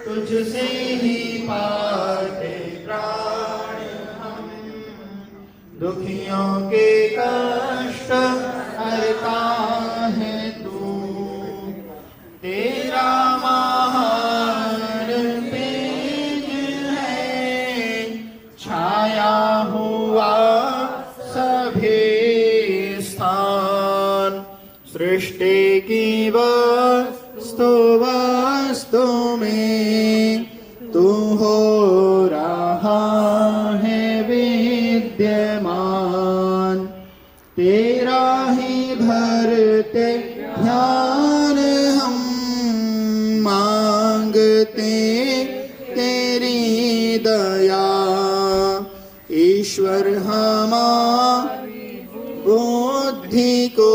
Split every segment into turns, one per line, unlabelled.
तुझसे ही पाते प्राण हम, दुखियों के कष्ट हरता है तू, तेरा महान तेज है छाया हुआ सभी स्थान, सृष्टि की वस्तु वस्तु में तू हो रहा है विद्यमान, तेरा ही धरते ध्यान हम, मांगते तेरी दया ईश्वर हमारी बुद्धि को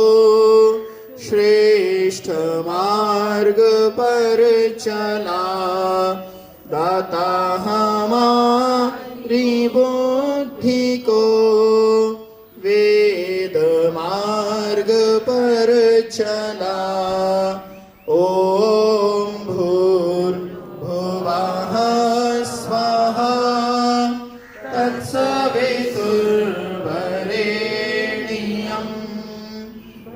श्रेष्ठ मार्ग पर चला, दाता हमारी बुद्धि को वेद मार्ग पर चला। ओम भूर्भुवः स्वः तत्सवितुर्वरेण्यं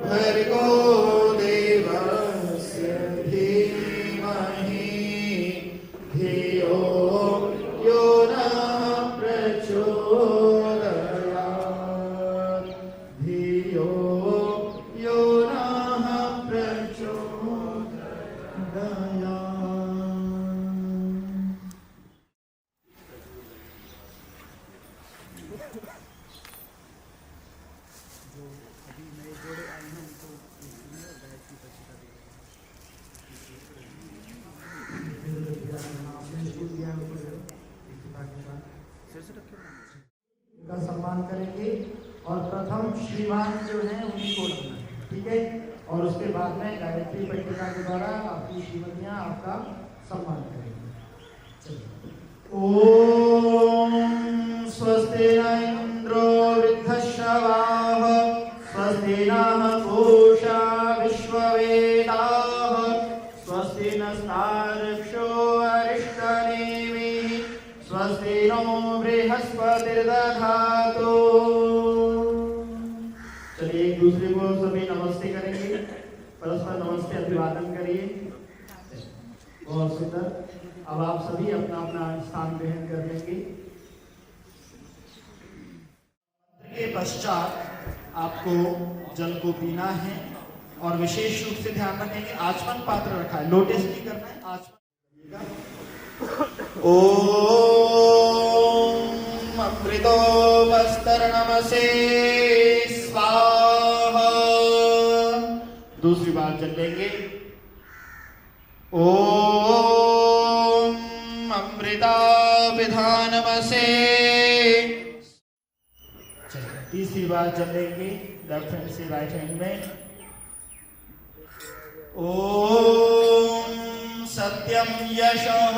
भर्गो देवस्य धीमहि धियो यो नः प्रचोदयात्, धियो यो नः प्रचोदयात्।
का सम्मान करेंगे और प्रथम श्रीमान जो हैं उन्हीं को रखना, ठीक है। और उसके बाद में गायत्री पट्टिका के द्वारा आपकी श्रीमतियां आपका सम्मान करेंगे। चलिए।
ओम स्वस्ति न इंद्रो वृद्धश्रवाः, स्वस्ति नः पूषा विश्ववेदाः, स्वस्ति नस्तार्क्ष्यो अरिष्टनेमिः, स्वस्ति नो बृहस्पतिर्दधातु। चलिए एक दूसरे को सभी नमस्ते करेंगे, परस्पर नमस्ते अभिवादन करिए। बहुत सुंदर। अब आप सभी अपना अपना स्थान ग्रहण कर लेंगे। के पश्चात आपको जल को पीना है और विशेष रूप से ध्यान रखेंगे आचमन पात्र रखा है, लोटे से नहीं करना है, आचमन। ओम अमृतो वस्तर्णमसे स्वाहा। दूसरी बार जल लेंगे। ओम अमृता विधानमसे। तीसरी बार जल लेंगे लेफ्ट हैंड से राइट हैंड में। ओम सत्यम यशः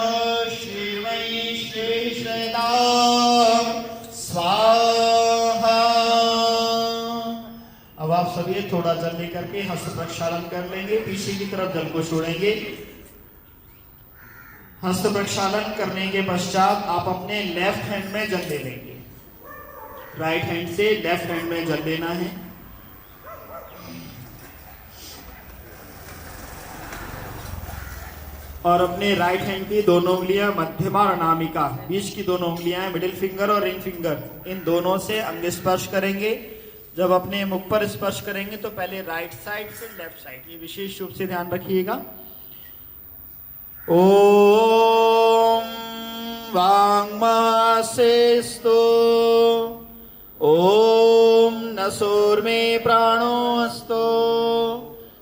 श्रीमै श्रेष्ठता स्वाहा। अब आप सभी थोड़ा जल लेकर के हस्त प्रक्षालन कर लेंगे, पीछे की तरफ जल को छोड़ेंगे। हस्त प्रक्षालन करने के पश्चात आप अपने लेफ्ट हैंड में जल ले लेंगे, राइट हैंड से लेफ्ट हैंड में जल लेना है। और अपने राइट हैंड की दोनों उंगलियां मध्यमा और अनामिका, बीच की दोनों उंगलियां मिडिल फिंगर और रिंग फिंगर, इन दोनों से अंग स्पर्श करेंगे। जब अपने मुख पर स्पर्श करेंगे तो पहले राइट साइड फिर लेफ्ट साइड, ये विशेष रूप से ध्यान रखिएगा। ओम वांगमासेस्तु ओम नसोर्मे प्राणो अस्तो,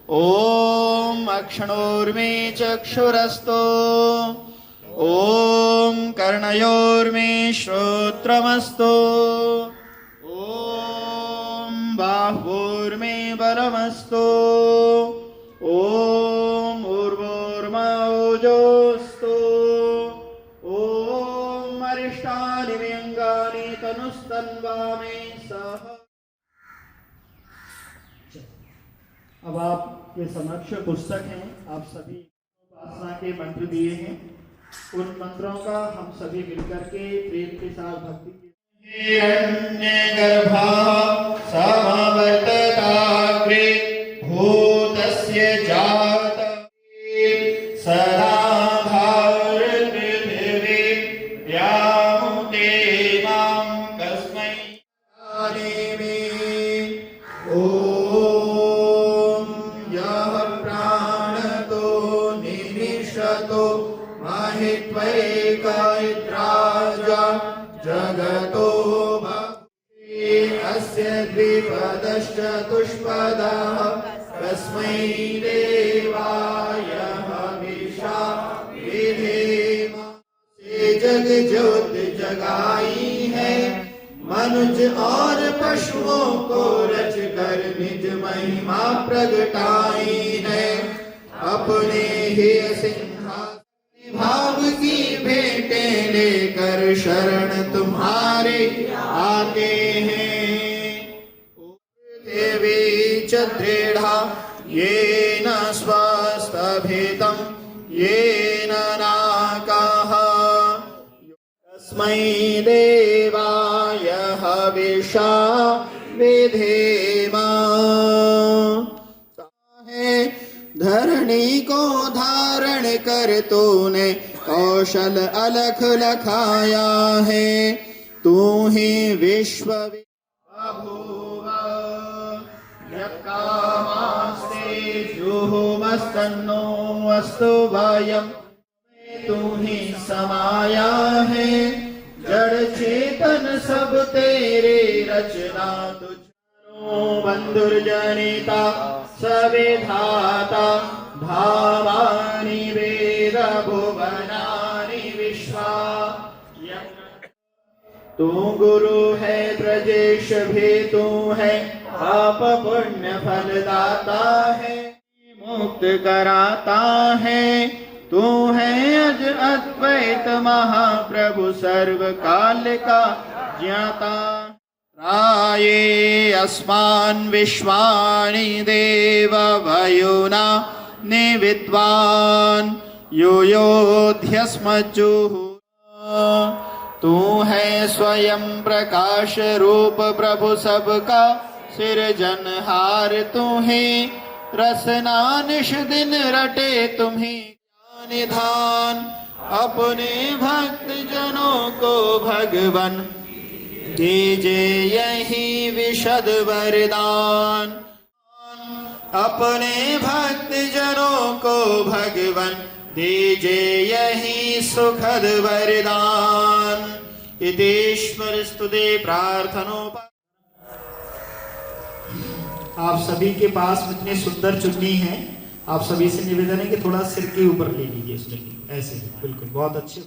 ओम अक्षणोर्मे चक्षुरस्तो, ओम कर्णयोर्मे श्रोत्रमस्तो, ओम बाहुर्मे बलमस्तो, ओम ऊर्वोर्मा ओजोस्तु, ओम अरिष्टानि व्यंगानि तनुस्तन्वा मे सह। अब आपके समक्ष पुस्तक हैं, आप सभी उपासना के मंत्र दिए हैं, उन मंत्रों का हम सभी मिलकर के प्रेम के साथ भक्ति हिरण्यगर्भा समवर्तताग्रे भूतस्य जात सदा भारपृथिवी व्यामुते मां कस्मै देवी। ओम यः प्राणतो निमिषतो महित्वैकैत्राजा जगतो भक्ति अस्य द्विपदश्चतुष्पदः कस्मै देवाय हविषा विधेम। से जग ज्योत जगाई है, मनुज और पशुओं को रच कर निज महिमा प्रगटाई है। अपने ही सिंहासन भाव की भेंटें लेकर शरण तुम्हारे आते हैं। देवी च दृढ़ा येन स्वस्तभितं येन नाकाः तस्मै देवाय हविषा विधेम। धरणी को धारण कर तूने कौशल अलख लखाया है, तू ही विश्व बभूव। यत्कामास्ते जुहुमस्तन्नो अस्तु वयम्, तू ही समाया है, जड़ चेतन सब तेरे रचना तुझ। बंधुर्जनिता सविधाता भावानि वेद भुवनानि विश्वा। तू गुरु है ब्रजेश भी तू है, पाप पुण्य फलदाता है, मुक्त कराता है। तू है अज अद्वैत महाप्रभु सर्व काल का ज्ञाता। राये अस्मान् विश्वानि देव वयुना निविद्वान् यूयोध्यस्मज्जुः। तू है स्वयं प्रकाश रूप प्रभु सबका सिरजनहार। तुम्हें रसना निश दिन रटे तुम्हें निधान। अपने भक्त जनों को भगवन दीजे यही विशद वरदान। अपने भक्त जनों को भगवन दीजे यही सुखद वरदान। इतीश्वर स्तुते प्रार्थनोपरि। आप सभी के पास इतने सुंदर चुन्नी है, आप सभी से निवेदन है कि थोड़ा सिर के ऊपर ले लीजिए इस चुन्नी, ऐसे बिल्कुल बहुत अच्छे।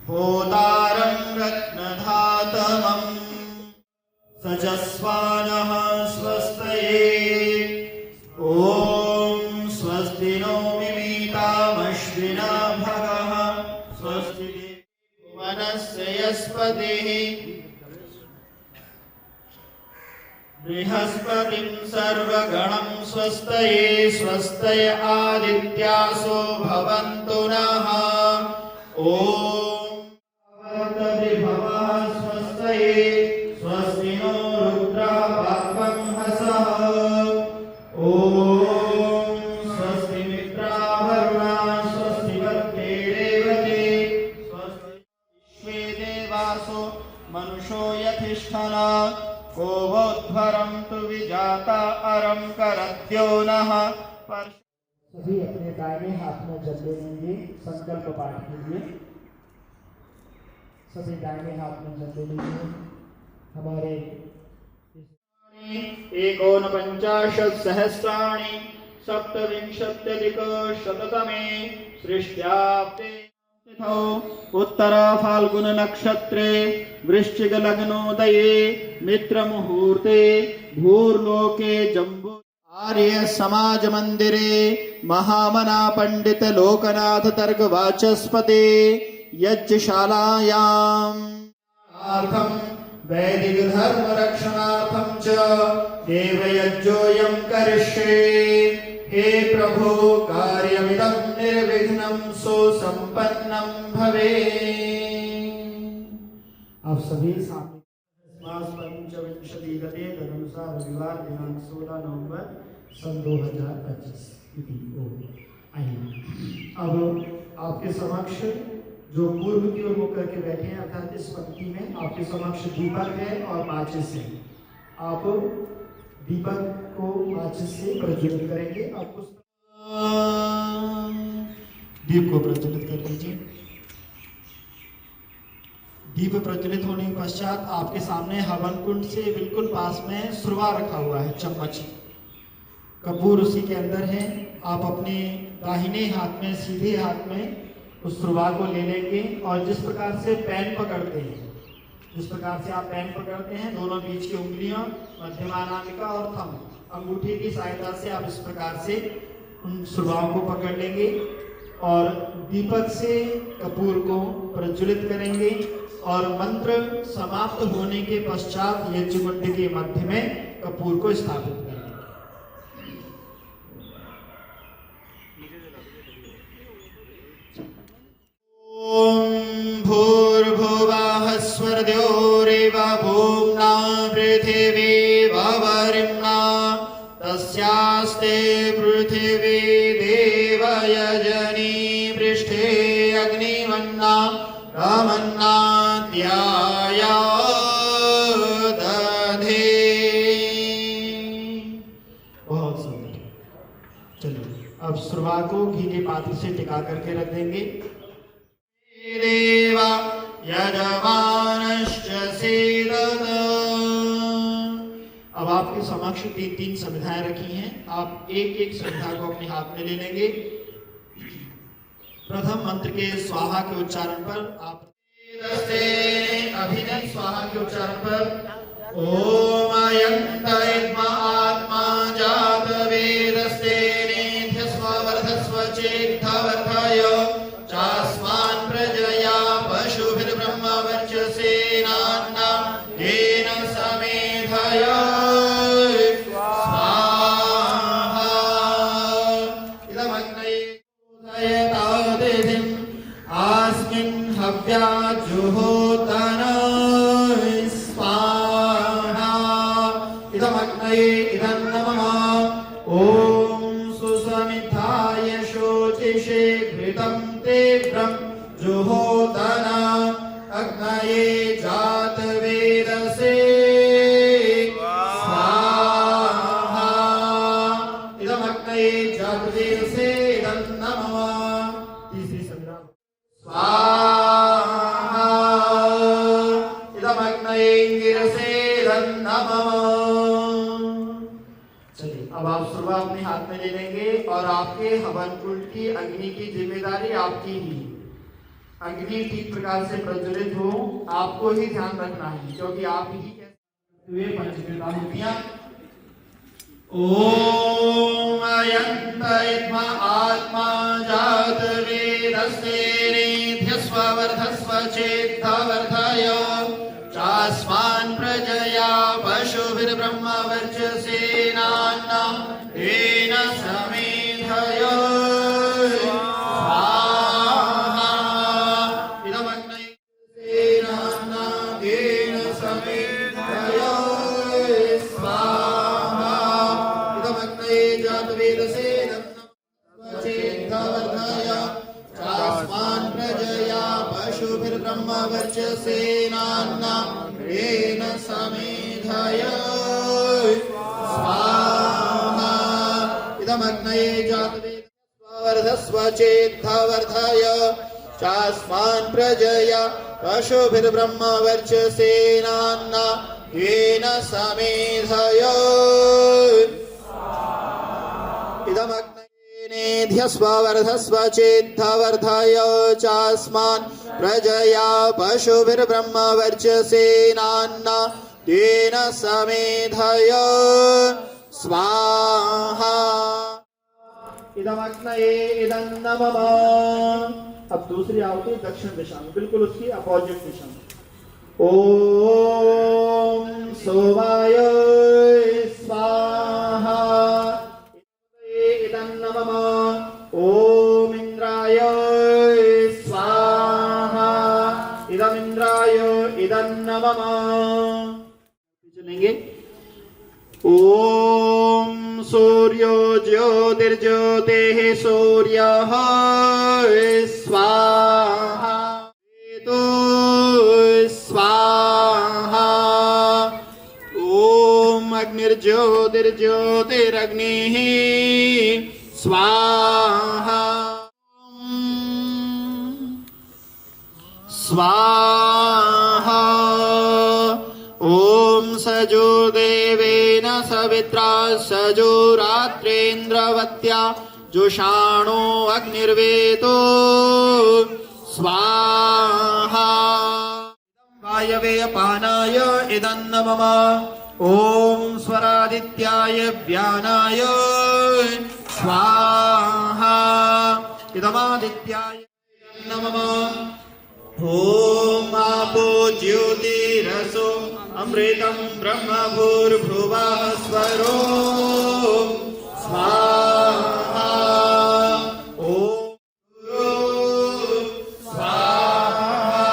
होतारं रत्नधातमं सजस्वानः स्वस्तये। ॐ स्वस्ति नो मिमीतामश्विना भगः स्वस्ति भुवनस्य यस्पतिः। बृहस्पतिं सर्वगणं स्वस्तये स्वस्तय आदित्यासो भवन्तु नः। ॐ स्वस्तये स्वस्ति नो रुद्रः पावकं हसः। ॐ स्वस्ति मित्रावरुणा स्वस्ति वत्ते रेवते स्वस्ति विश्वे देवासो मनुषो यथिष्ठना। को वोध्वरं तु विजाता परं करत्यो नः पर
सभी अपने दाहिने हाथ में जल लेंगे संकल्प पाठ के लिए। सभी दाहिने हाथ में जल लेंगे। हमारे
एकोनपञ्चाशत् सहस्राणि सप्तविंशत्यधिकशततमे सृष्ट्याप्ते तिथौ उत्तर फाल्गुन नक्षत्रे वृश्चिक लग्नोदये मित्र मुहूर्ते भूर्लोके जम्बू आर्य समाज मंदिरे महामना पंडित लोकनाथ तर्क वाचस्पति यज्ञशालायाम् वैदिक धर्म रक्षणार्थं च देवयज्ञोऽयं करिष्ये। हे प्रभो कार्यमिदं निर्विघ्नं सुसम्पन्नं भवेत्।
आप सभी सामने पंचविंशति गते तदनुसार रविवार दिनांक 16 नवंबर सन 2025 तिथि को आइए। अब आपके समक्ष जो पूर्व की ओर मुख करके बैठे हैं अर्थात इस पंक्ति में आपके समक्ष दीपक है और माचिस है। आप दीपक को माचिस से प्रज्वलित करेंगे। आप उस दीप को प्रज्वलित कर लीजिए। दीप प्रज्वलित होने के पश्चात आपके सामने हवन कुंड से बिल्कुल पास में सुरवा रखा हुआ है, चम्मच कपूर उसी के अंदर है। आप अपने दाहिने हाथ में सीधे हाथ में उस सुरवा को ले लेंगे और जिस प्रकार से पेन पकड़ते हैं, जिस प्रकार से आप पेन पकड़ते हैं, दोनों बीच की उंगलियां मध्यमा अनामिका और थंब अंगूठे की सहायता से आप इस प्रकार से उन सुरवाओं को पकड़ लेंगे और दीपक से कपूर को प्रज्वलित करेंगे और मंत्र समाप्त होने के पश्चात यज्ञ कुंड के मध्य में कपूर को स्थापित करेंगे। ओम भूर्भुवः स्वर्द्योरेव भूम्ना पृथिवी ववरिम्ना तस्यास्ते पृथिवी देवयजनी पृष्ठे अग्निमन्ना रामन्नाद्याया दधे। बहुत सुंदर। चलिए अब सुरवा को घी के पात्र से टिका करके रख देंगे। देवा यजमानश्च सीदत। अब आपके समक्ष तीन संविधाएं रखी हैं। आप एक एक संविधा को अपने हाथ में ले लेंगे। प्रथम मंत्र के स्वाहा के उच्चारण पर आप अभिनय स्वाहा के उच्चारण पर ओम अयंत आत्मा जात वेदस्ते स्ववर्धस्व चेत्थवर्धय चास्मान् प्रजया पशुभिर्ब्रह्मवर्चसेनान्ना येन समेधय स्वाहा। इदमग्नये उदयतादितिम् अस्मिन् हव्याजुहोतन स्वाहा। इदमग्नये इदं नमः। ॐ सुसमिताय शोचिषे घृतं तीव्रं जुहोतन अग्नये जातवेदसे स्वाहा। इदमग्नये जातवेदसे इदं नमः। तीसरी संज्ञा स्वाहा। इदमग्नये गिरसे इदं नमः। चलिए अब आप सुरवा अपने हाथ में ले लेंगे और आपके हवन कुंड की अग्नि की जिम्मेदारी आपकी ही। अग्नि ठीक प्रकार से प्रज्वलित हो, आपको ही ध्यान रखना है क्योंकि आप ही हुए पंचकृत आहुतियां। ओम अयंत आत्मा जात वेदस्ते निध्यस्ववर्धस्व चेत्थवर्धय चास्मान् प्रजया पशुभिर्ब्रह्मवर्चसेनान्ना येन समेधय स्वाहा। इदमग्नये सेनान्ना येन समेधय स्वाहा। इदमग्नये जातवेदसे चेत्थवर्धय चास्मान् प्रजया पशुभिर्ब्रह्मवर्चसेनान्ना येन समेधय स्वाहा।
इदमग्नये जातवेदस्वर्धस्व चेद्धवर्धय चास्मान् प्रजया पशुभिर्ब्रह्म वर्चसेनान्ना येन समेधय इदमग्नये नेध्यस्वर्धस्व चेद्धवर्धय चास्मान् प्रजया पशुभिर्ब्रह्म वर्चसेनान्ना येन समेधय स्वाहा इदमग्नये इदन्नमम। अब दूसरी आहुति दक्षिण दिशा में, बिल्कुल उसकी अपोजिट दिशा में। ओम सोमाय स्वाहा इदन्नमम। ओम इंद्राय स्वाहा इदमिंद्राय इदन्नमम। चलेंगे। ओम सूर्यो ज्योतिर्ज्योतिः सूर्यः स्वाहा केतु स्वाहा। ओम अग्निर्ज्योतिर्ज्योतिरग्निः स्वाहा स्वाहा। ओम सजो देवेन सवित्रा सजो रात्रेन्द्रवत्या जुषाणो अग्निर्वेतो स्वाहा। वायवे अपानाय इदन्नमम। ओम स्वरादित्याय व्यानाय स्वाहा इदमादित्याय इदन्नमम। ओम आपो ज्योतिरसो अमृतं ब्रह्म भूर्भुवः स्वरो स्वाहा। ओम स्वाहा।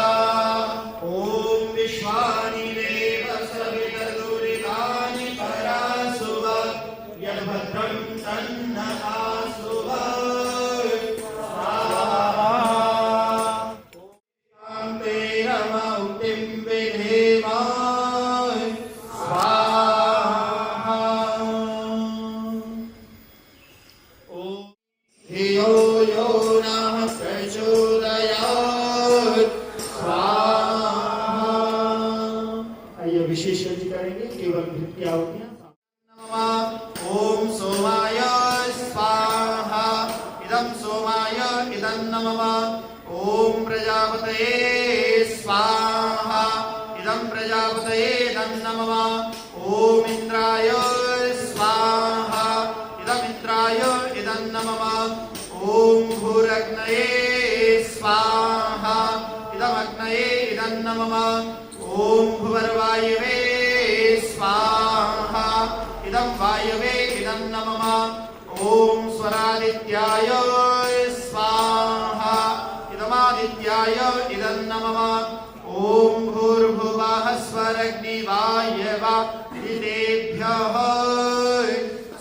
ओम विश्वानि देव सवितर्दुरितानि परासुव यद्भद्रं तन्नः ओम प्रजापतये स्वाहा इदं प्रजापतये नमः। ओम इंद्राय स्वाहा इदमिन्द्राय इदं नमः। ओम भूरग्नये स्वाहा इदमग्नये इदं नमः। ओम भुवर्वायवे स्वाहा इदं वायवे इदं नमः। ओम स्वरादित्याय स्वाहा इदमादित्याय इदं नमः। ओम भूर्भुवः स्वरग्निवायवा इदेभ्यः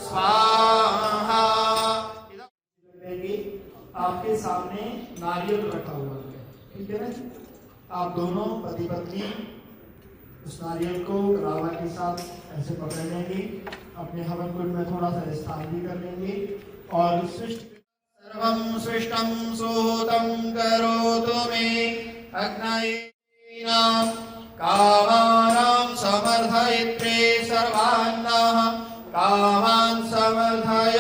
स्वाहा।
आपके सामने नारियल रखा हुआ है, ठीक है ना। आप दोनों पति पत्नी उस नारियल को रावा के साथ ऐसे पकड़ लेंगे, अपने हवन कुंड में थोड़ा सा स्थान भी कर लेंगे और सर्वं सृष्टं सोतं करोतु मे अग्नयेनां कामानां समर्थयित्रे सर्वान्नः कामान् समर्थय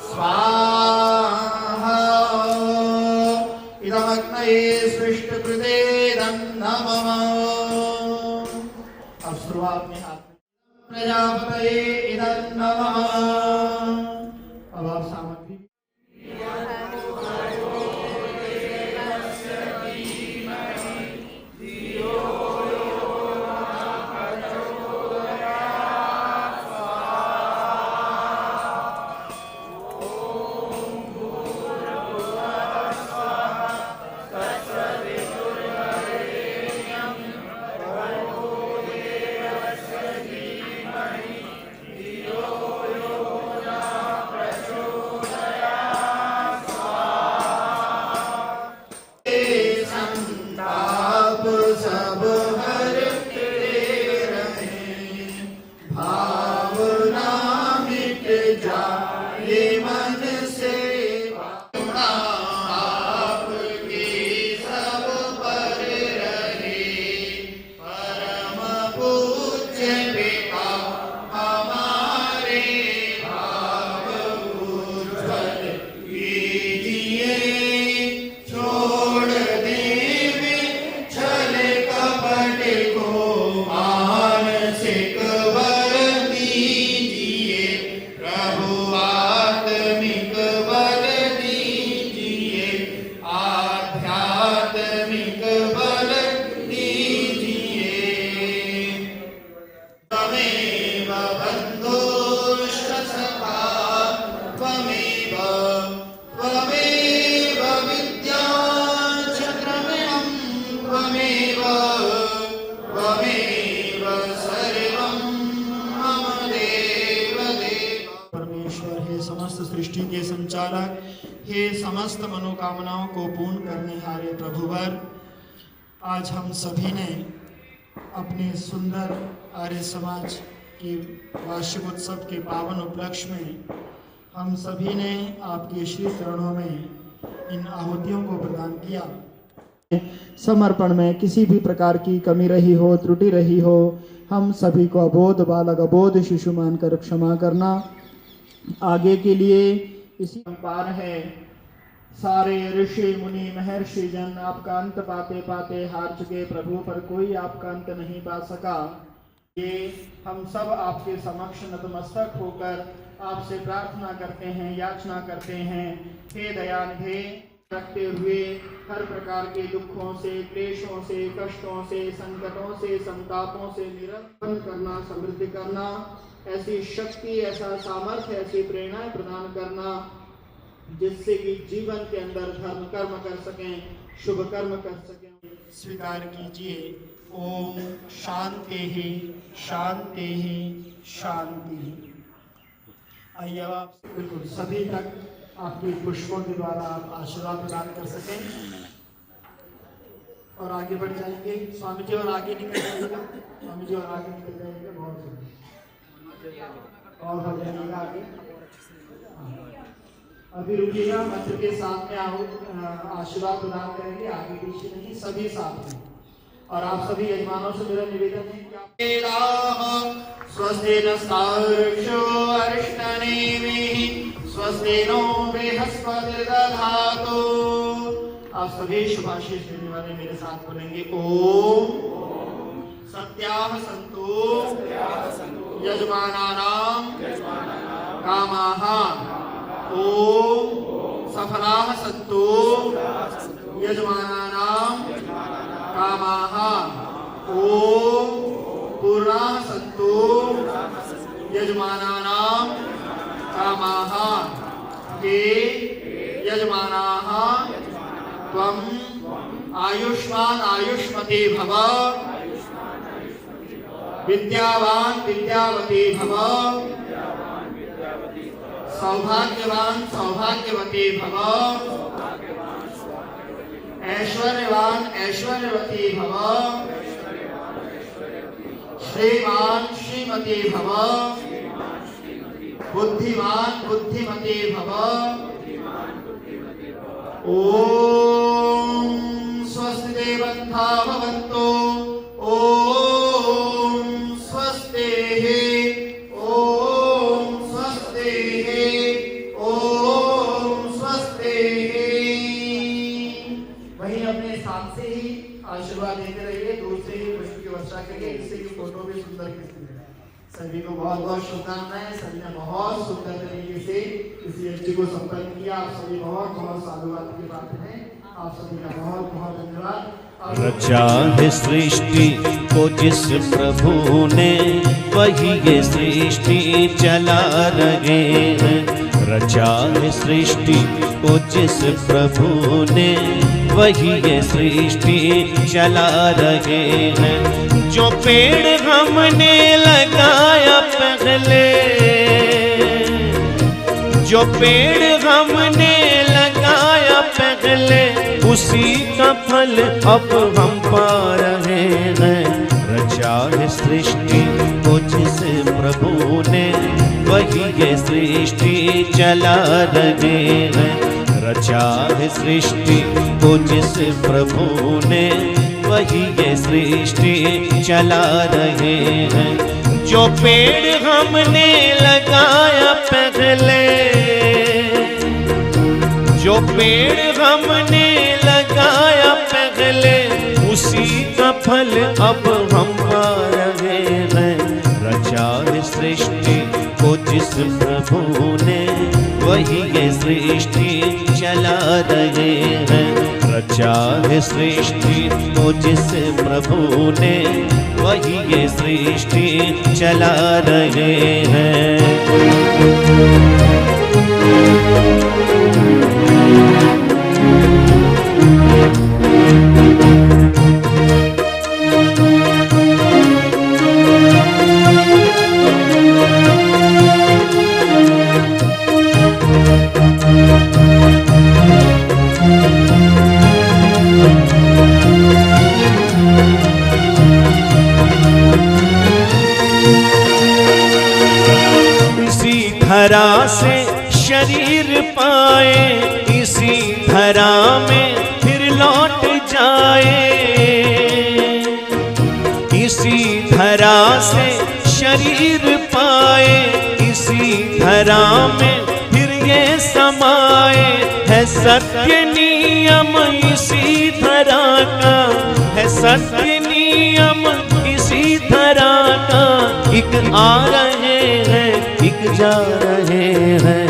स्वाहा इदमग्नये सृष्टकृते नमः। अब शुरुआत में प्रजापतये इदं नमः। अब आप सामग्री
सृष्टि के संचालक, हे समस्त मनोकामनाओं को पूर्ण करने हारे प्रभुवर, आज हम सभी ने अपने सुंदर आर्य समाज के वार्षिक उत्सव के पावन उपलक्ष्य में हम सभी ने आपके श्री चरणों में इन आहुतियों को प्रदान किया। समर्पण में किसी भी प्रकार की कमी रही हो, त्रुटि रही हो, हम सभी को अबोध बालक अबोध शिशु मानकर क्षमा करना। आगे के लिए इसी पार है। सारे ऋषि मुनि महर्षि जन आपका अंत पाते पाते हार चुके प्रभु, पर कोई आपका अंत नहीं पा सका। ये हम सब आपके समक्ष नतमस्तक होकर आपसे प्रार्थना करते हैं, याचना करते हैं। हे दयानिधे, रखते हुए हर प्रकार के दुखों से, क्लेशों से, कष्टों से, संकटों से, संतापों से निरंतर करना, समृद्धि करना, ऐसी शक्ति, ऐसा सामर्थ्य, ऐसी प्रेरणाएं प्रदान करना जिससे कि जीवन के अंदर धर्म कर्म कर सकें, शुभ कर्म कर सकें। स्वीकार कीजिए। ओम शांति ही शांति ही शांति। आइए आप बिल्कुल सभी तक आपके पुष्पों के द्वारा आप आशीर्वाद प्रदान कर सकें और आगे बढ़ जाएंगे। स्वामी जी और आगे निकल जाएगा, स्वामी जी और आगे निकल जाएंगे। बहुत और बढ़ जाएगा आगे। अभी रुकिएगा, मंत्र के साथ में आशीर्वाद प्रदान करेंगे, आगे पीछे नहीं, सभी साथ में। और आप सभी यजमानों से मेरा निवेदन है कि स्वस्ति नस्तार्क्ष्यो अरिष्टनेमिः स्वस्ति नो बृहस्पतिर्दधातु। आप सभी शुभाशीष देने वाले मेरे साथ बोलेंगे। ओम सत्याः सन्तु यजमानानां कामाः। ओम सफलाः सन्तु यजमानानां कामाः। ओम पूर्णाः सन्तु यजमानानां कामाः। हे यजमानाः, त्वं आयुष्मान आयुष्मते भव, विद्यावान विद्यावते भव, सौभाग्यवान सौभाग्यवते भव, ऐश्वर्यवान ऐश्वर्यवती भव, श्रीमान श्रीमती भव, बुद्धिमान बुद्धिमते भव। ओम स्वस्ति देवन्ता भवन्तु। ओम स्वस्तिः। ओम स्वस्तिः। ओम स्वस्तिः। वहीं अपने साथ से ही आशीर्वाद देते रहिए, दूसरे ही पुष्प की वर्षा करिए, इससे की फोटो भी सुंदर खिंचती है। सभी को बहुत बहुत शुभकामनाएं। सभी ने बहुत सुंदर तरीके से इस यज्ञ को संपन्न किया। आप सभी बहुत बहुत साधुवाद के पात्र हैं। आप सभी का बहुत बहुत धन्यवाद।
रचा है सृष्टि को जिस प्रभु ने, वही ये सृष्टि चला रहे हैं। रचा है सृष्टि को जिस प्रभु ने, वही ये सृष्टि चला रहे हैं। जो पेड़ हमने लगाया पहले, जो पेड़ हमने लगाया पहले, उसी का फल अब हम पा रहे हैं। रचा है सृष्टि को जिस प्रभु ने, वही ये सृष्टि चला रहे हैं। रचा है सृष्टि को जिस प्रभु ने, वही ये सृष्टि चला रहे हैं। जो पेड़ हमने लगाया पहले, जो पेड़ हमने लगाया पहले, उसी का फल अब हम पा रहे हैं। रचा है सृष्टि को जिस प्रभु ने, वही ये सृष्टि चला रहे हैं। रचा है सृष्टि को जिस प्रभु ने, वही ये सृष्टि चला रहे हैं। धरा से शरीर पाए, इसी धरा में फिर लौट जाए। इसी धरा से शरीर पाए, इसी धरा में फिर ये समाए। है सत्य नियम इसी धरा का, है सत्य नियम इसी धरा का। एक आ रहे हैं, एक जा रहे हैं।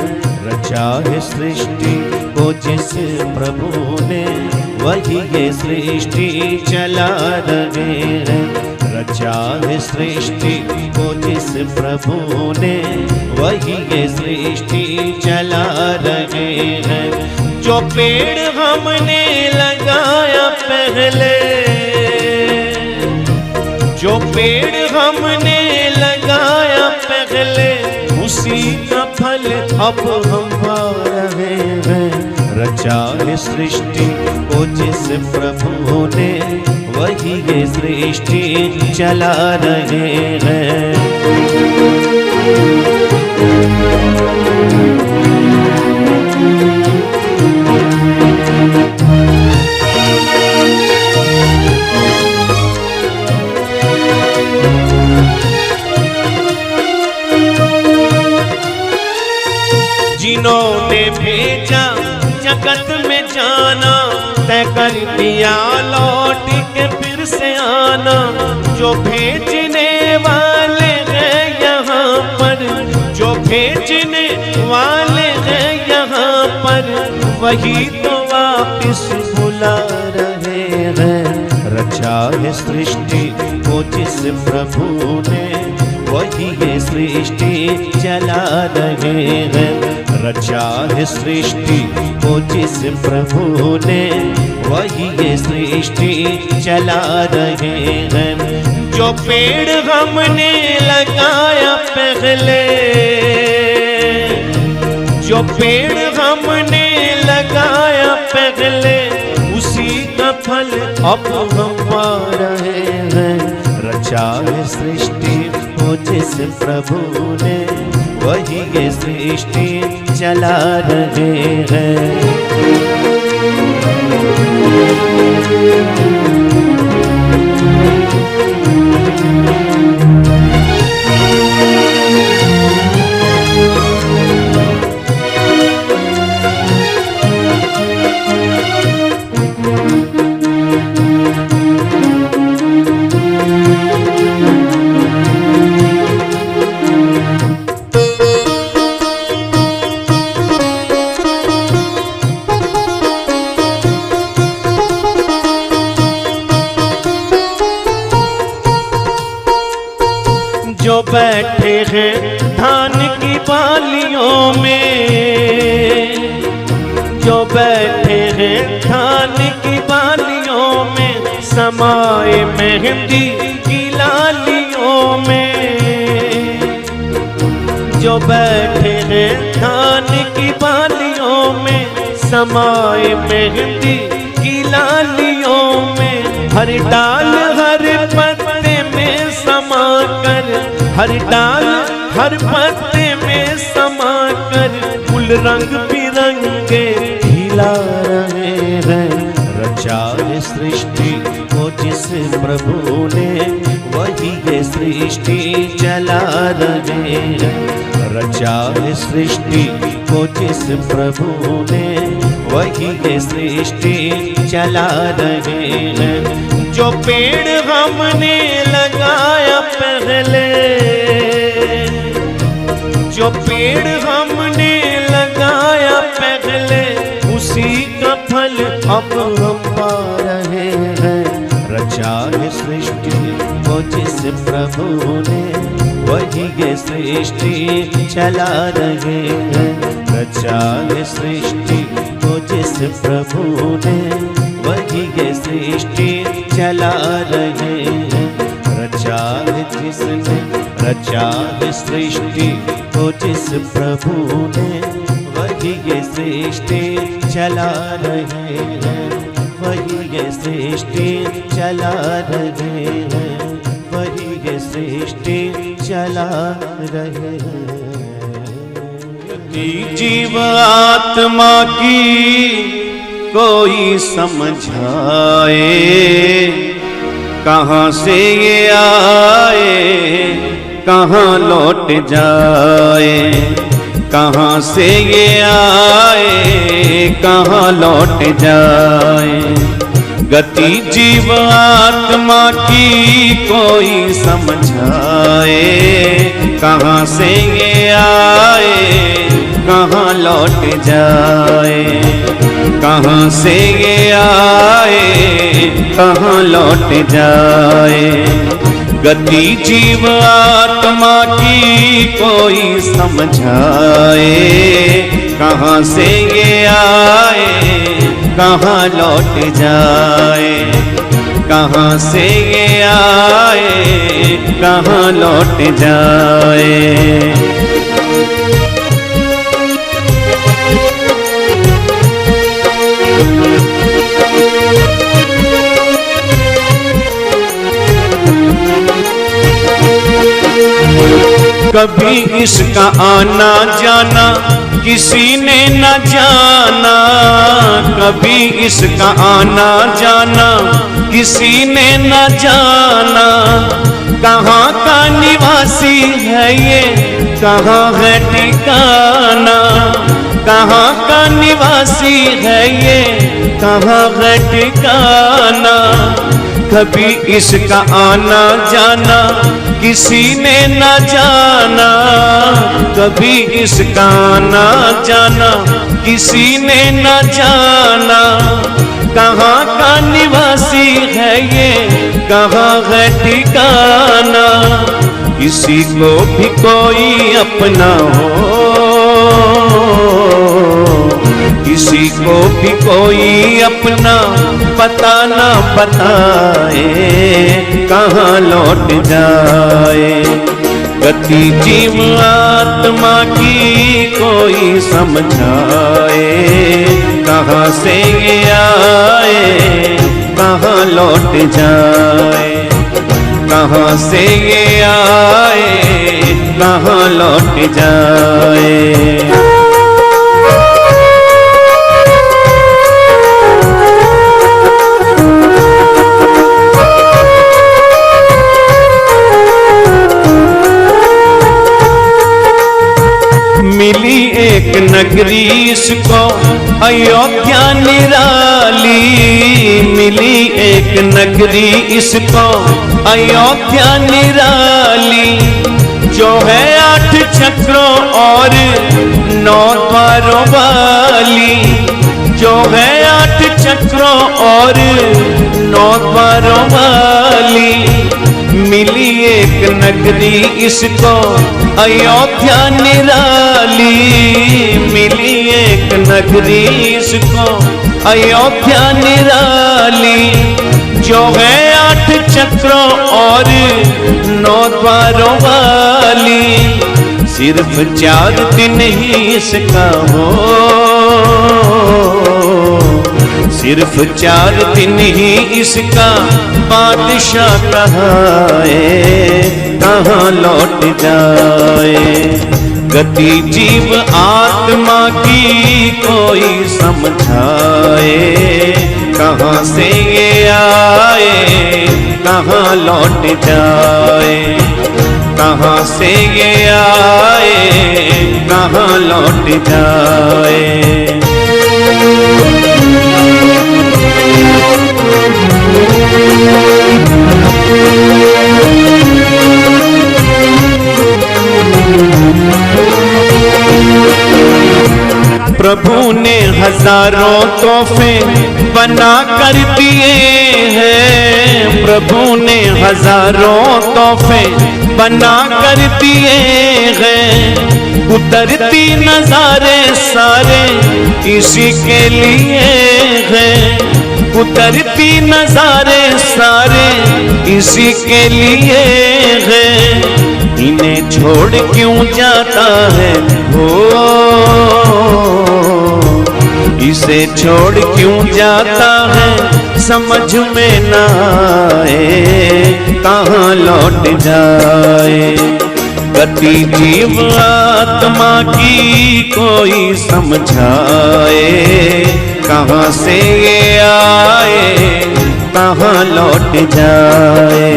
रचा है सृष्टि को जिस प्रभु ने, वही ये सृष्टि चला रहे हैं। रचा है सृष्टि को जिस प्रभु ने, वही ये सृष्टि चला रहे हैं। जो पेड़ हमने लगाया पहले, जो पेड़ हमने लगाया पहले, उसी का फल अब हम पा रहे हैं। रचा है सृष्टि को जिस प्रभु ने, वही ये सृष्टि चला रहे हैं। जिन्होंने भेजा जगत में जाना, तय कर दिया लौट के फिर से आना। जो भेजने वाले हैं यहाँ पर, जो भेजने वाले हैं यहाँ पर, वही तो वापिस बुला रहे हैं। रचा है सृष्टि को जिस प्रभु ने, वही ये सृष्टि चला रहे हैं। रचा है सृष्टि को जिस प्रभु ने, वही ये सृष्टि चला रहे हैं। जो पेड़ हमने लगाया पहले, जो पेड़ हमने लगाया पहले, उसी का फल अब हम पा रहे हैं। रचा है सृष्टि को जिस प्रभु ने, वही ये सृष्टि चला रहे हैं। जो बैठे हैं धान की बालियों में, जो बैठे हैं धान की बालियों में, समाए मेहंदी की लालियों में। जो बैठे हैं धान की बालियों में, समाए मेहंदी की लालियों में। हर डाल हर पत्ते में समाकर, हर डाल हर पत्ते में समाकर, फूल रंग बिरंगे खिला रहे हैं। रचा है सृष्टि को जिस प्रभु ने, वही ये सृष्टि चला रहे हैं। रचा है सृष्टि को जिस प्रभु ने, वही ये सृष्टि चला रहे हैं। जो पेड़ हमने लगाया पहले, जो पेड़ हमने लगाया पहले, उसी का फल अब हम पा रहे हैं। रचा है सृष्टि को जिस प्रभु ने, वही ये सृष्टि चला रहे हैं। रचा है सृष्टि को जिस प्रभु ने, वही ये सृष्टि चला रहे हैं। रचा है जिसने, रचा है सृष्टि को जिस प्रभु ने, वही ये सृष्टि चला रहे हैं। वही ये सृष्टि चला रहे हैं। वही ये सृष्टि चला रहे हैं। गति जीव आत्मा की कोई समझाए, कहाँ से ये आए कहाँ लौट जाए, कहाँ से ये आए कहाँ लौट जाए। गति जीव आत्मा की कोई समझाए, कहाँ से ये आए कहाँ लौट जाए, कहाँ से ये आए कहाँ लौट जाए। गति जीव आत्मा की कोई समझाए, कहाँ से ये आए कहाँ लौट जाए, कहाँ से ये आए कहाँ लौट जाए। कभी इसका आना जाना किसी ने न जाना, कभी इसका आना जाना किसी ने न जाना। कहाँ का निवासी है ये कहाँ है ठिकाना, कहाँ का निवासी है ये कहाँ है ठिकाना। कभी इसका आना जाना किसी ने न जाना, कभी इसका आना जाना किसी ने न जाना। कहाँ का निवासी है ये कहाँ है ठिकाना। किसी को भी कोई अपना हो, किसी को भी कोई अपना पता ना बताए कहाँ लौट जाए। गति जीव आत्मा की कोई समझाए, कहाँ से ये आए कहाँ लौट जाए, कहाँ से ये आए कहाँ लौट जाए। मिली एक नगरी इसको अयोध्या निराली, मिली एक नगरी इसको अयोध्या निराली। जो है 8 चक्रों और 9 द्वारों वाली, जो है 8 चक्रों और 9 द्वारों वाली। मिली एक नगरी इसको अयोध्या निराली, मिली एक नगरी इसको अयोध्या निराली। जो है 8 चक्रों और 9 द्वारों वाली। सिर्फ 4 दिन ही इसका हो, सिर्फ 4 दिन ही इसका बादशाह कहाए कहाँ लौट जाए। गति जीव आत्मा की कोई समझाए, कहाँ से ये आए कहाँ लौट जाए, कहाँ से ये आए कहाँ लौट जाए। प्रभु ने हजारों तोहफे बना कर दिए हैं, प्रभु ने हजारों तोहफे बना कर दिए हैं। उतरती नजारे सारे इसी के लिए हैं, उतरती नजारे सारे इसी के लिए हैं। इन्हें छोड़ क्यों जाता है वो, इसे छोड़ क्यों जाता है समझ में न आए कहाँ लौट जाए। गति जीव आत्मा की कोई समझाए, कहाँ से ये आए कहाँ लौट जाए,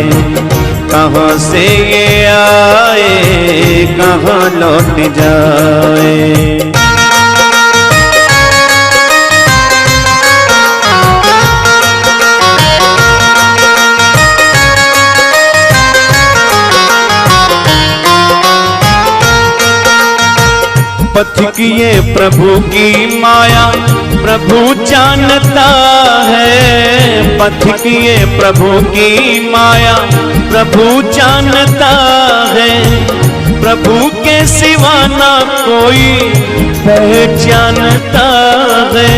कहाँ से ये आए कहाँ लौट जाए। पथिक ये प्रभु की माया प्रभु जानता है, पथिक ये प्रभु की माया प्रभु जानता है, प्रभु के सिवा ना कोई पहचानता है,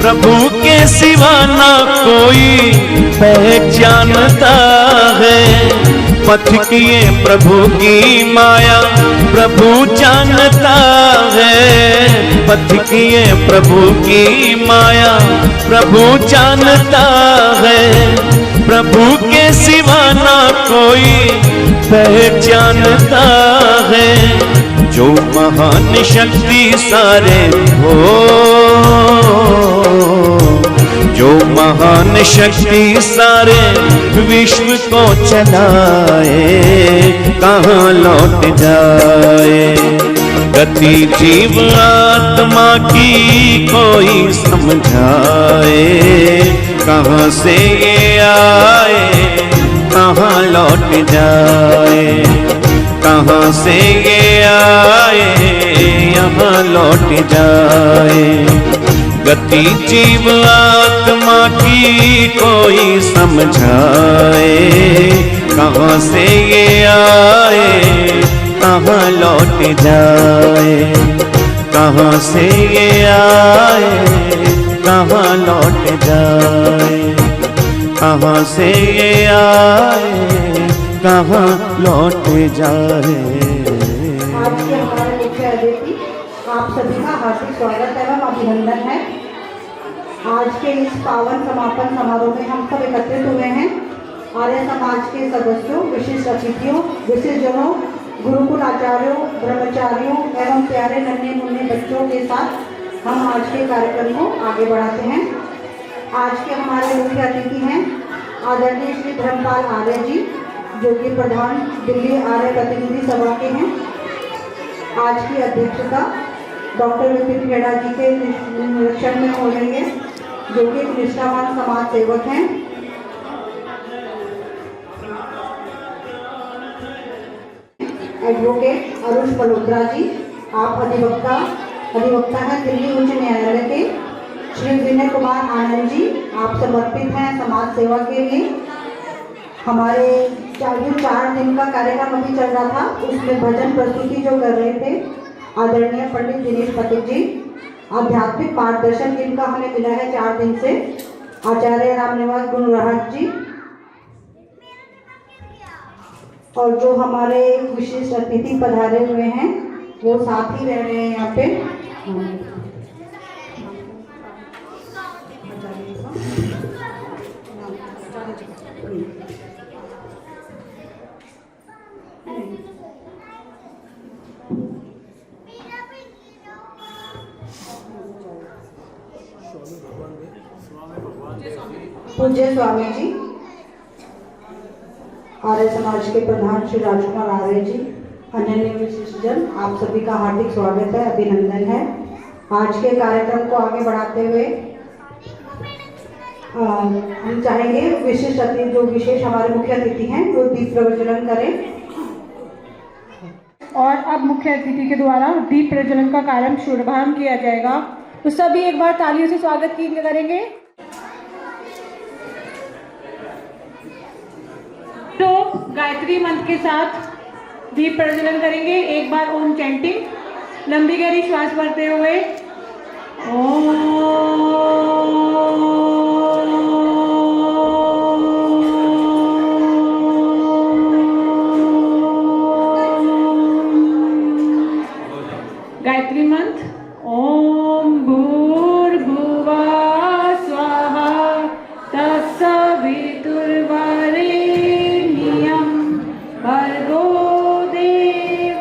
प्रभु के सिवा ना कोई पहचानता है। पथिक ये प्रभु की माया प्रभु जानता है, पथिक ये प्रभु की माया प्रभु जानता है, प्रभु के सिवा ना कोई पहचानता है। जो महान शक्ति सारे हो, जो महान शक्ति सारे विश्व को चलाए कहाँ लौट जाए। गति जीव आत्मा की कोई समझाए, कहाँ से ये आए कहाँ लौट जाए, कहाँ से ये आए यहाँ लौट जाए। गति जीव आत्मा की कोई समझाए, कहाँ से ये आए कहाँ लौट जाए, कहाँ से ये आए कहाँ लौट जाए, कहाँ से ये आए कहाँ लौट जाए।
आज के हमारे मुख्य अतिथि आप सभी का हार्दिक स्वागत एवं अभिनंदन है। आज के इस पावन समापन समारोह में हम सब एकत्रित हुए हैं। आर्य समाज के सदस्यों, विशिष्ट अतिथियों, विशिष्ट जनों, गुरुकुल आचार्यों, ब्रह्मचारियों एवं प्यारे नन्हे मुन्ने बच्चों के साथ हम आज के कार्यक्रम को आगे बढ़ाते हैं। आज के हमारे मुख्य अतिथि हैं आदरणीय श्री धर्मपाल आर्य जी, जो कि प्रधान दिल्ली आर्य प्रतिनिधि सभा के हैं। आज की अध्यक्षता डॉक्टर विपिन खेड़ा जी के निरीक्षण में हो रही है, जो कि एक निष्ठावान समाज सेवक हैं। एडवोकेट अरुष मल्होत्रा जी, आप अधिवक्ता हैं दिल्ली उच्च न्यायालय के। श्री विनय कुमार आनंद जी, आप समर्पित हैं समाज सेवा के लिए। हमारे 4 दिन का कार्यक्रम अभी चल रहा था, उसमें भजन प्रस्तुति जो कर रहे थे आदरणीय पंडित दिनेश पथिक जी, आध्यात्मिक मार्गदर्शन जिनका हमें मिला है 4 दिन से आचार्य रामनिवास गुणराहट जी, और जो हमारे विशिष्ट अतिथि पधारे हुए हैं वो साथ ही रह रहे हैं यहाँ पे। पूज्य स्वामी जी, आर्य समाज के प्रधान श्री राजकुमार आर्य जी, अन्य विशिष्ट जन, आप सभी का हार्दिक स्वागत है, अभिनंदन है। आज के कार्यक्रम को आगे बढ़ाते हुए हम चाहेंगे विशिष्ट अतिथि, जो विशेष हमारे मुख्य अतिथि हैं, वो दीप प्रज्वलन करें।
और अब मुख्य अतिथि के द्वारा दीप प्रज्वलन का कार्यक्रम शुभारंभ किया जाएगा। तो सभी एक बार तालियों से स्वागत करेंगे। तो गायत्री मंत्र के साथ दीप प्रज्वलन करेंगे। एक बार ओम चैंटिंग, लंबी गहरी श्वास भरते हुए गायत्री मंत्र ओम भूर्भुवः स्वाहा तत्सवितुर्वरेण्यं भर्गो देवस्य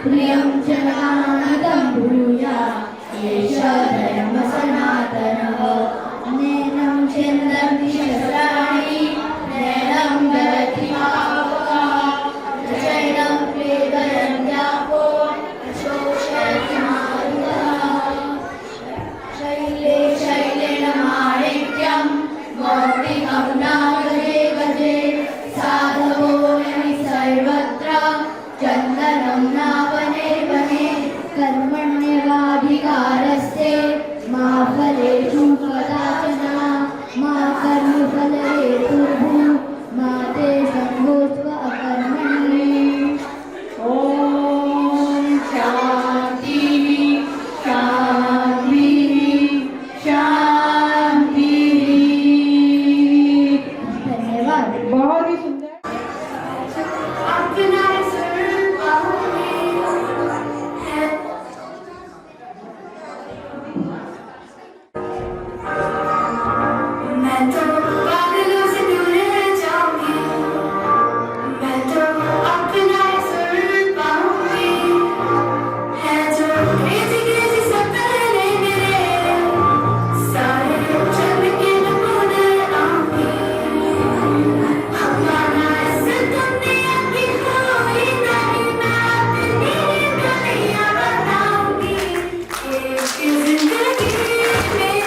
प्रियं जनानदं भूया एष धर्म सनातनः नैनं छिन्दन्ति शस्त्राणि नैनं दहति पावकः चैनं क्लेदयन्त्यापो शोषयति मारुतः शैले शैलेन माणिक्यं मौक्तिकं न गजे गजे साधवो यमि सर्वत्र चन्दनं न वने वने कर्मण्येवाधिकारस्ते मा फलेषु कदाचन मा कर्मफलहेतुर्भुः मा ते सङ्गोऽस्व अकर्मणि ॐ शान्तिः शान्तिः शान्तिः। धन्यवाद।
बहुत ही सुंदर।
मैं तो बादलों से दूर रह जाऊंगी मैं तो अपना सुर पाऊंगी है जो क्रेजी क्रेजी सपने मेरे सारे चल के नमूने आऊंगी अपना ऐसे दुनिया की कोई नहीं मैं अपनी दुनिया बनाऊंगी एक जिंदगी मेरी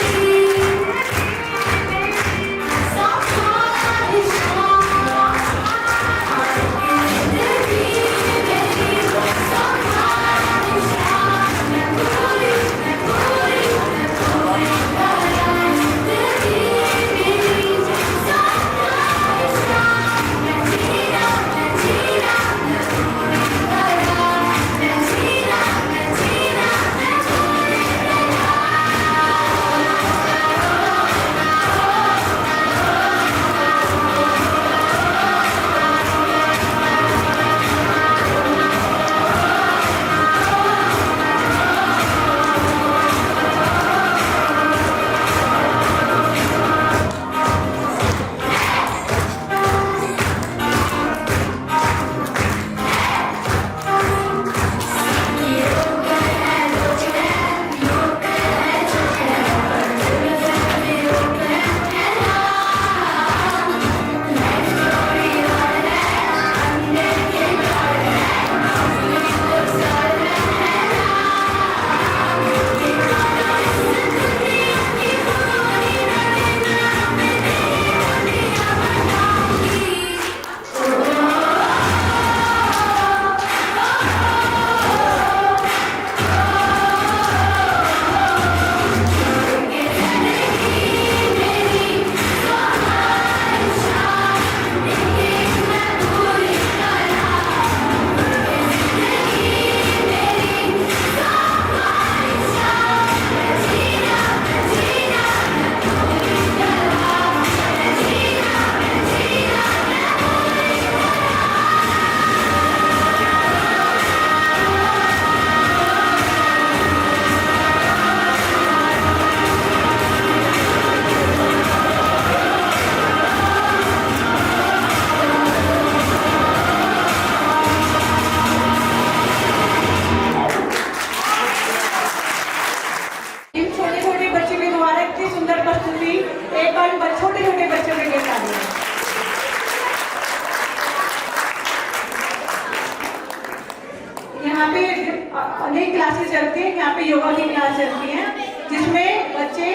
यहाँ पे अनेक क्लासेस चलती हैं। यहाँ पे योगा की क्लास चलती है जिसमें बच्चे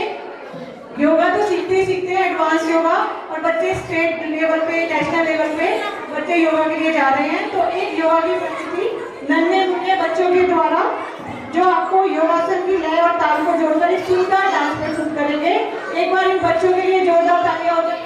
योगा तो सीखते ही सीखते हैं, एडवांस योगा, और बच्चे स्टेट लेवल पे, नेशनल लेवल पे बच्चे योगा के लिए जा रहे हैं। तो एक योगा की प्रस्तुति नन्हे मुन्ने बच्चों के द्वारा जो आपको योगासन की लय और ताल को जोड़कर एक सुंदर डांस प्रस्तुत करेंगे। एक बार इन बच्चों के लिए जोरदार तालियां हो जाए।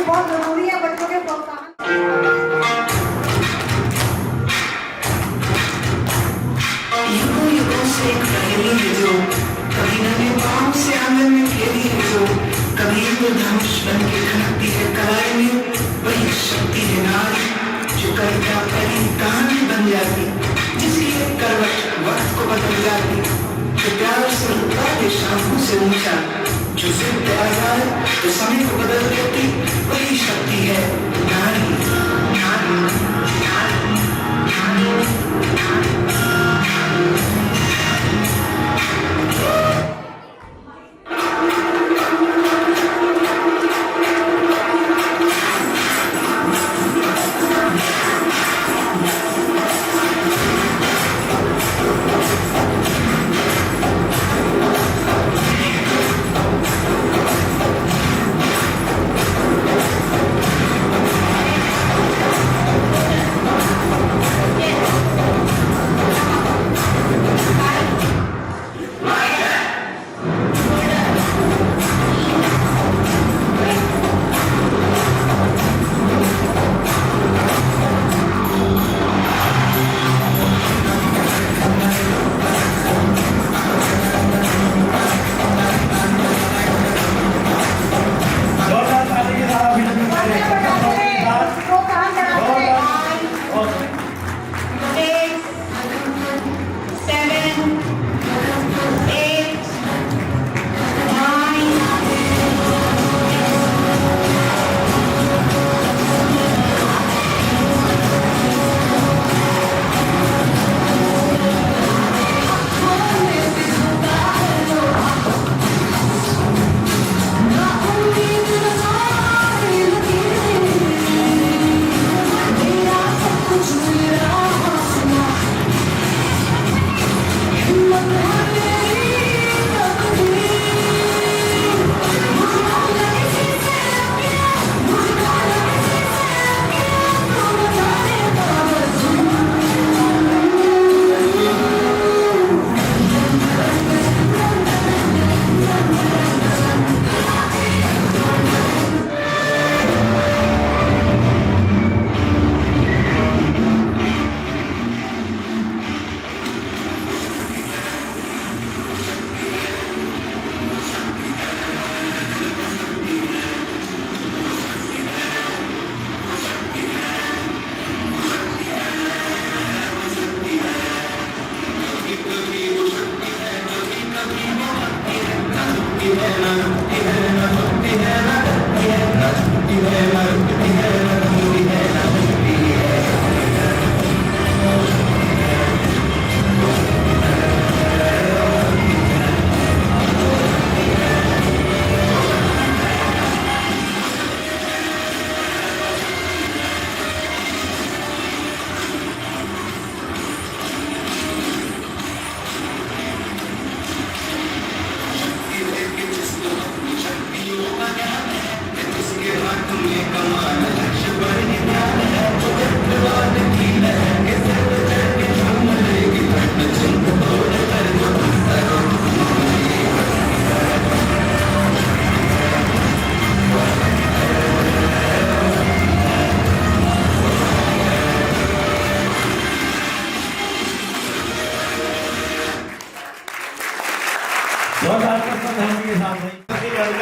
बहुत जरूरी है बच्चों के प्रोत्साहन।
युगों युगों से एक पहेली है जो कभी नन्हे पाँव से आंगन में खेली है जो कभी इंद्रधनुष बन के खनकती है कलाई में, वही शक्ति है नारी जो कविता पहली कहानी बन जाती, जिसकी एक करवट वक्त को बदल जाती, जो प्यार से उठता है शाखों से ऊंचा, जो जिद पे आ जाए तो समय को बदल देती, वही शक्ति है नारी नारी नारी नारी।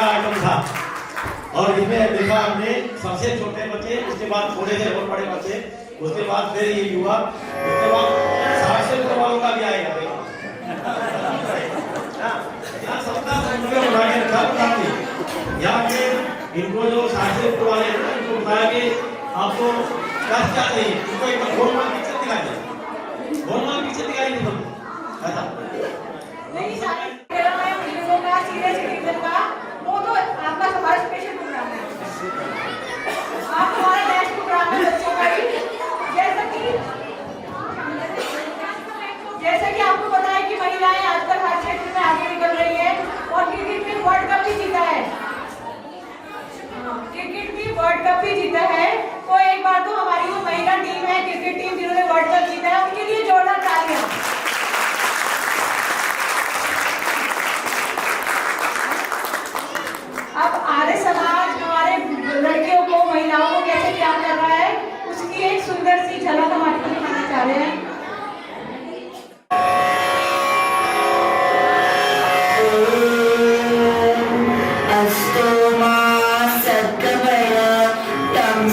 आइटम था और इसमें देखा हमने सबसे छोटे बच्चे, उसके बाद थोड़े से और बड़े बच्चे, उसके बाद फिर ये युवा, उसके बाद 60 से ऊपर वालों का भी आएगा। यहाँ सबका बना के रखा यहाँ पे इनको जो 60 से ऊपर वाले हैं इनको बताया कि आपको क्या चाहिए, इनको एक गोलमाल पिक्चर दिखाइए, गोलमाल पिक्चर दिखाइए तुम ऐसा
नहीं सारे लोगों का सीधे सिटीजन का वो तो आपका हमारा स्पेशल प्रोग्राम है, आप हमारा नेक्स्ट प्रोग्राम है बच्चों का ही। जैसे कि आपको पता है कि महिलाएं आजकल हर क्षेत्र में आगे निकल रही है और क्रिकेट में वर्ल्ड कप भी जीता है, क्रिकेट भी वर्ल्ड कप भी जीता है। तो एक बार तो हमारी वो महिला टीम है, क्रिकेट टीम जिन्होंने वर्ल्ड कप जीता है, उनके लिए जोरदार तालियां। अब आर्य समाज हमारे लड़कियों को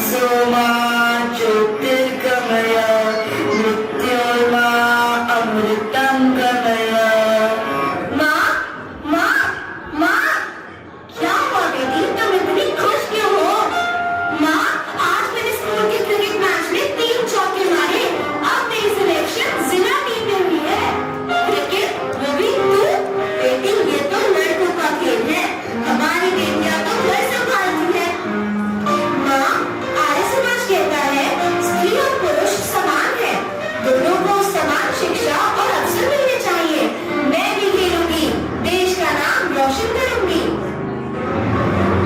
सोमा ज्योतिर्गमय मृत्योर्मा अमृतं गमय।
माँ माँ माँ, क्या हुआ बेटी, तुम इतनी खुश क्यों हो? माँ, आज मैंने स्कूल के क्रिकेट मैच में 3 चौके मारे, अब मेरी सिलेक्शन जिला टीम में हुई है। क्रिकेट, वो भी तू? बेटी, ये तो लड़कों का खेल है, हमारी बेटियां तो घर संभालती है। माँ, आर्य समाज कहता है स्त्री और पुरुष समान है, दोनों को समान शिक्षा और अवसर मिलने चाहिए। मैं भी खेलूंगी, देश का नाम रोशन करूंगी।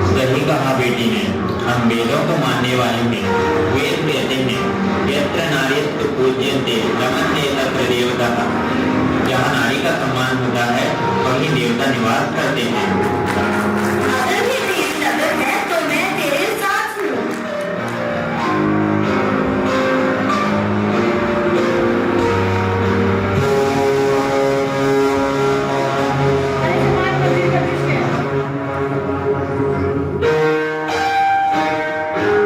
सही कहा बेटी ने। हम वेदों को मानने वाले हैं। वेद कहते हैं यत्र नारीत्व पूज्यन्ते रमन्ते तत्र देवताः। जहाँ नारी का सम्मान होता है वहीं देवता निवास करते हैं।
अगर ये तेरी लगन है तो मैं तेरे साथ हूँ।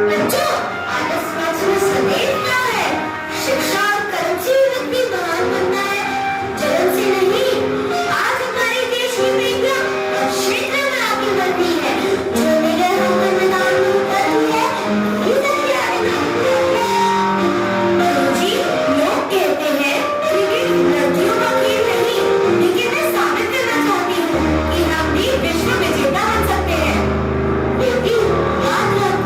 बच्चों, आर्य समाज में संदेश क्या है? शिक्षा और कर्म से व्यक्ति महान बनता है, जन्म से नहीं। आज हमारे देश की बेटियां हर क्षेत्र में आगे बढ़ रही है, जो निडर होकर मैदान में उतरती है, ये सबसे आगे बढ़ती है। गुरुजी, लोग कहते हैं क्रिकेट लड़कियों का खेल नहीं, लेकिन मैं साबित करना चाहती हूँ कि हम भी विश्व विजेता बन सकते हैं। बेटी, याद रख,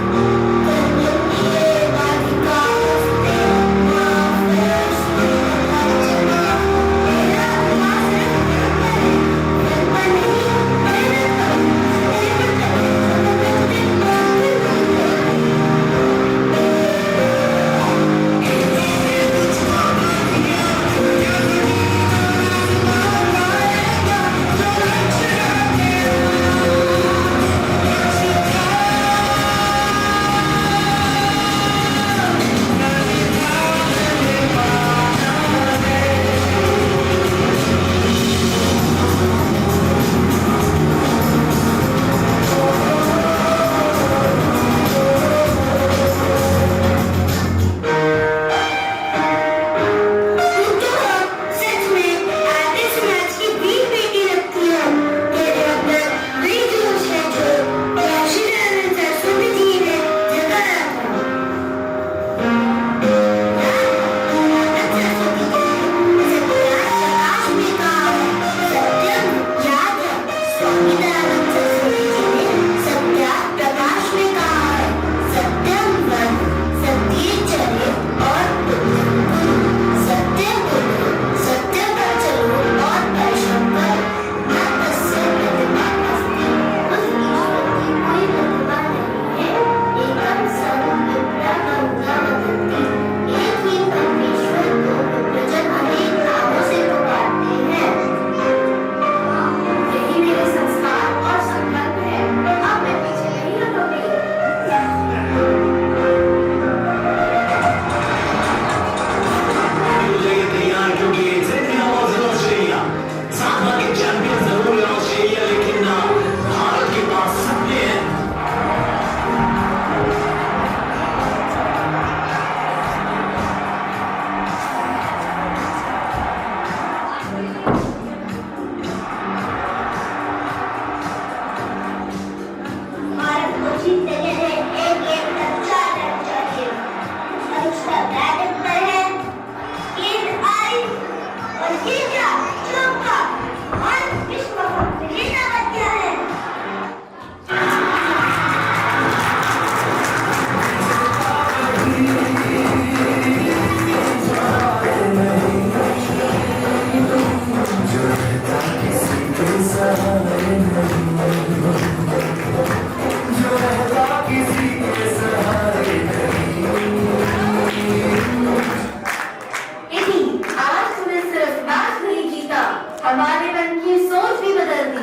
हमारे मन की सोच भी बदल दी।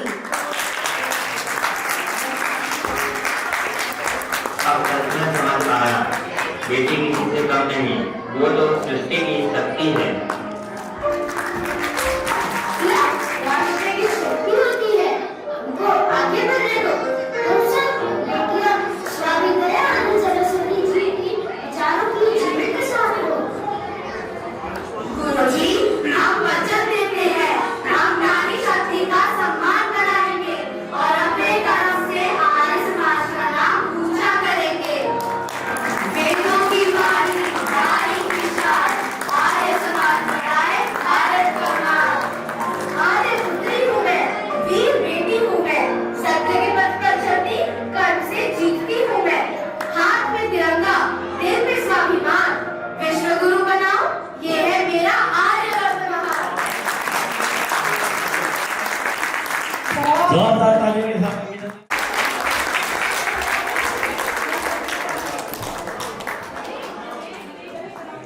अब सच समझ आया, बेटी किसी से कम नहीं, वो तो सृष्टि की शक्ति है।
राष्ट्र की शक्ति होती है, हमको आगे बढ़ने दो। हम सब बेटियां स्वामी दयानंद सरस्वती जी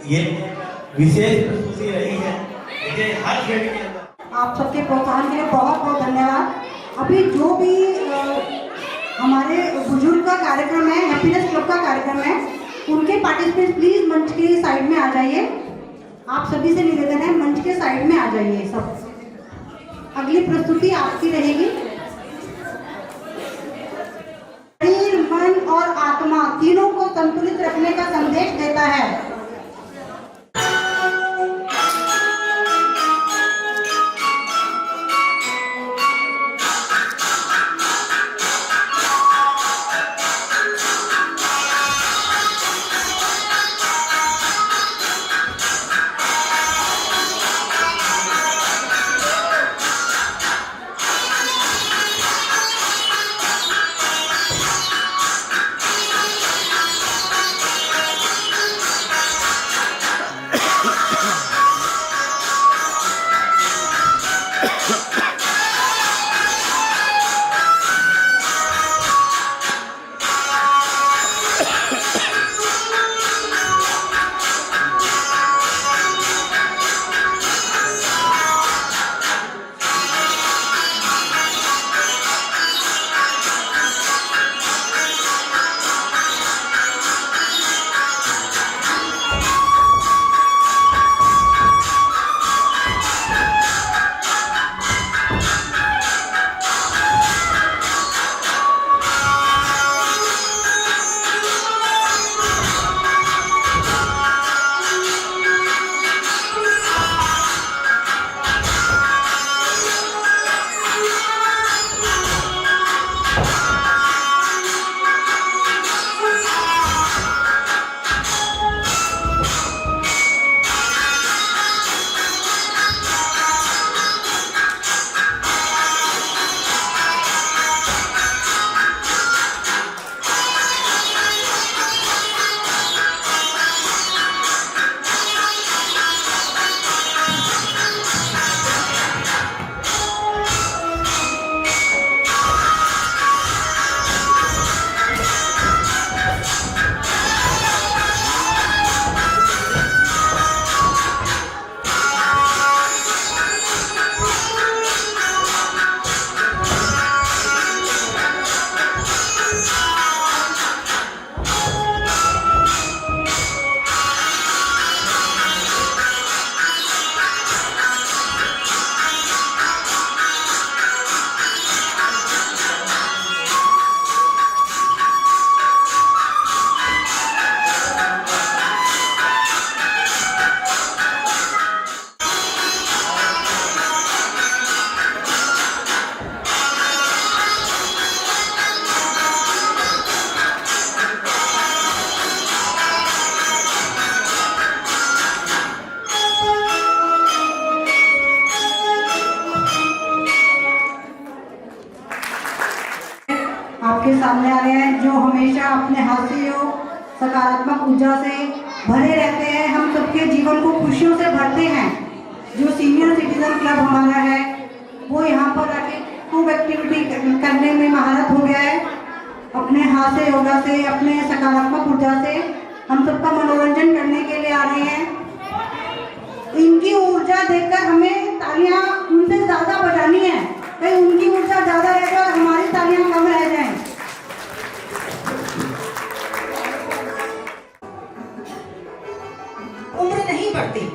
ये विशेष प्रस्तुति रही है। मुझे हर फील्ड के अंदर
आप सबके प्रोत्साहन के लिए बहुत बहुत धन्यवाद। अभी जो भी हमारे बुजुर्ग का कार्यक्रम है, हैप्पीनेस क्लब का कार्यक्रम है, उनके पार्टिसिपेंट्स प्लीज मंच के साइड में आ जाइए। आप सभी से निवेदन है, मंच के साइड में आ जाइए सब। अगली प्रस्तुति आपकी रहेगी। शरीर, मन और आत्मा तीनों को संतुलित रखने का संदेश देता है। आपके सामने आ रहे हैं जो हमेशा अपने हास्य और सकारात्मक ऊर्जा से भरे रहते हैं, हम सबके जीवन को खुशियों से भरते हैं। जो सीनियर सिटीजन क्लब हमारा है वो यहाँ पर आके खूब एक्टिविटी करने में महारत हो गया है। अपने हास्य योगा से, अपने सकारात्मक ऊर्जा से हम सबका मनोरंजन करने के लिए आ रहे हैं। इनकी ऊर्जा देखकर हमें तालियां उनसे ज्यादा बजानी है, कहीं उनकी ऊर्जा ज्यादा रह जाए और हमारी तालियां कम रह जाएं।
उम्र नहीं बढ़ती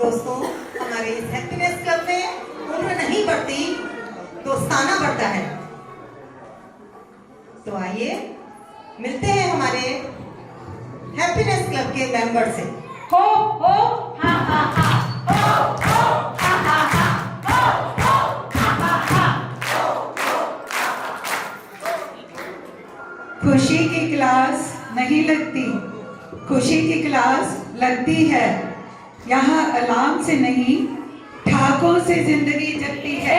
दोस्तों, हमारे इस हैप्पीनेस क्लब में उम्र नहीं बढ़ती, दोस्ताना बढ़ता है। तो आइए मिलते हैं हमारे हैप्पीनेस क्लब के मेंबर से।
हो हा हा हा, हो हा हा हा, हो हा हा हा।
खुशी की क्लास नहीं लगती, खुशी की क्लास लगती है। यहाँ अलार्म से नहीं, ठाकों से जिंदगी जगती है।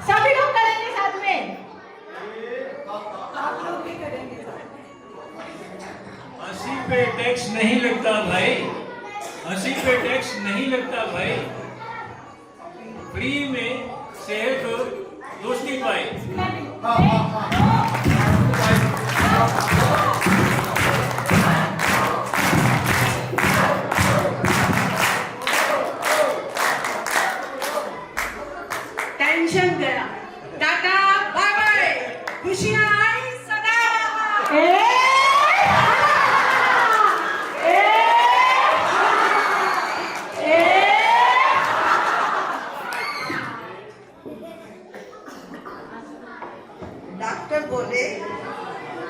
सभी लोग करेंगे साथ में।
अस्सी पे टैक्स नहीं लगता भाई, 80 पे टैक्स नहीं लगता भाई। फ्री में सेहत दोस्ती पाई
टेंशन गया, टाटा बाय बाय, खुशियां आई सदा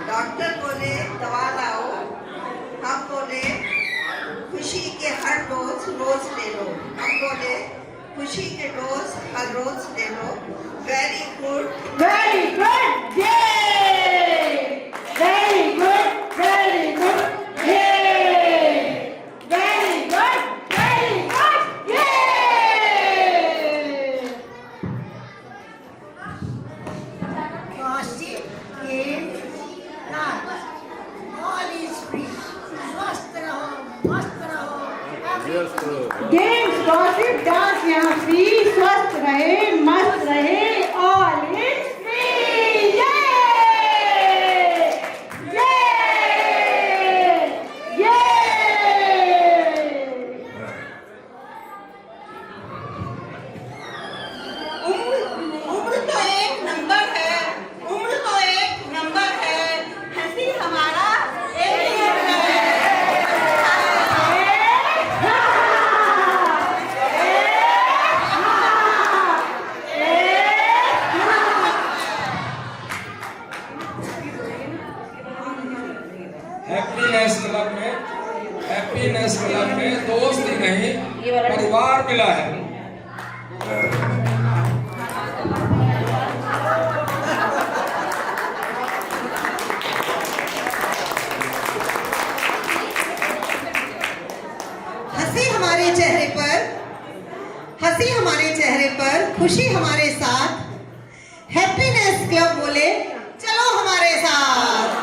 डॉक्टर बोले दवा लाओ, हम बोले खुशी के हर डोज रोज ले लो, हम बोले खुशी के डोज हर रोज ले लो। वेरी गुड,
वेरी गुड, ये वेरी गुड, वेरी गुड, ये वेरी गुड, ये गेम्स गॉसिप डांस यहाँ फ्री, स्वस्थ रहे मस्त रहे ऑल इज फ्री।
उम्र तो एक नंबर है, उम्र तो एक नंबर है, हंसी हमारा एक ही नंबर है।
हैप्पीनेस क्लब में दोस्त ही नहीं परिवार मिला है।
हंसी हमारे चेहरे पर, खुशी हमारे साथ, हैप्पीनेस क्लब बोले चलो हमारे साथ।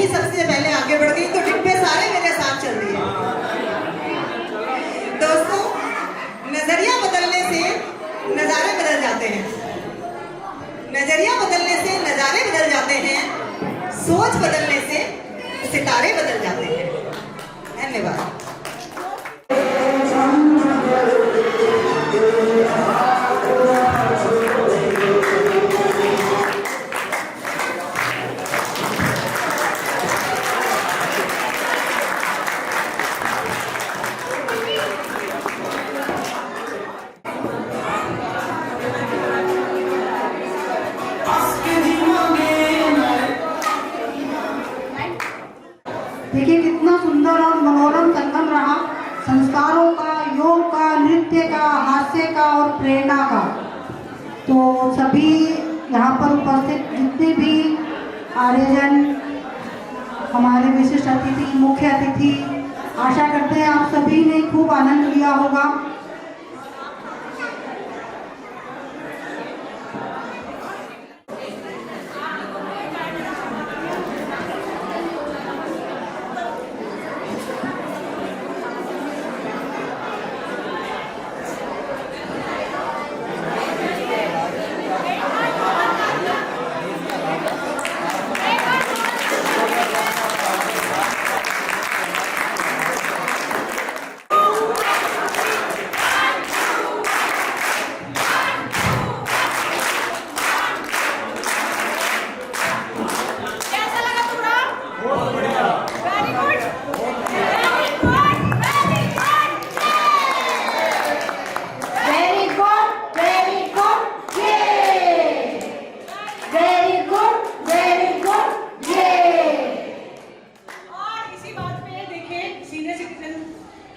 सबसे पहले आगे बढ़ गई तो डिब्बे सारे मेरे साथ चल रही है। दोस्तों, नजरिया बदलने से नजारे बदल जाते हैं, नजरिया बदलने से नजारे बदल जाते हैं, सोच बदलने से सितारे बदल जाते हैं। धन्यवाद। देखिए कितना सुंदर और मनोरम संगम रहा, संस्कारों का, योग का, नृत्य का, हास्य का और प्रेरणा का। तो सभी यहाँ पर उपस्थित जितने भी आर्यजन, हमारे विशिष्ट अतिथि, मुख्य अतिथि, आशा करते हैं आप सभी ने खूब आनंद लिया होगा।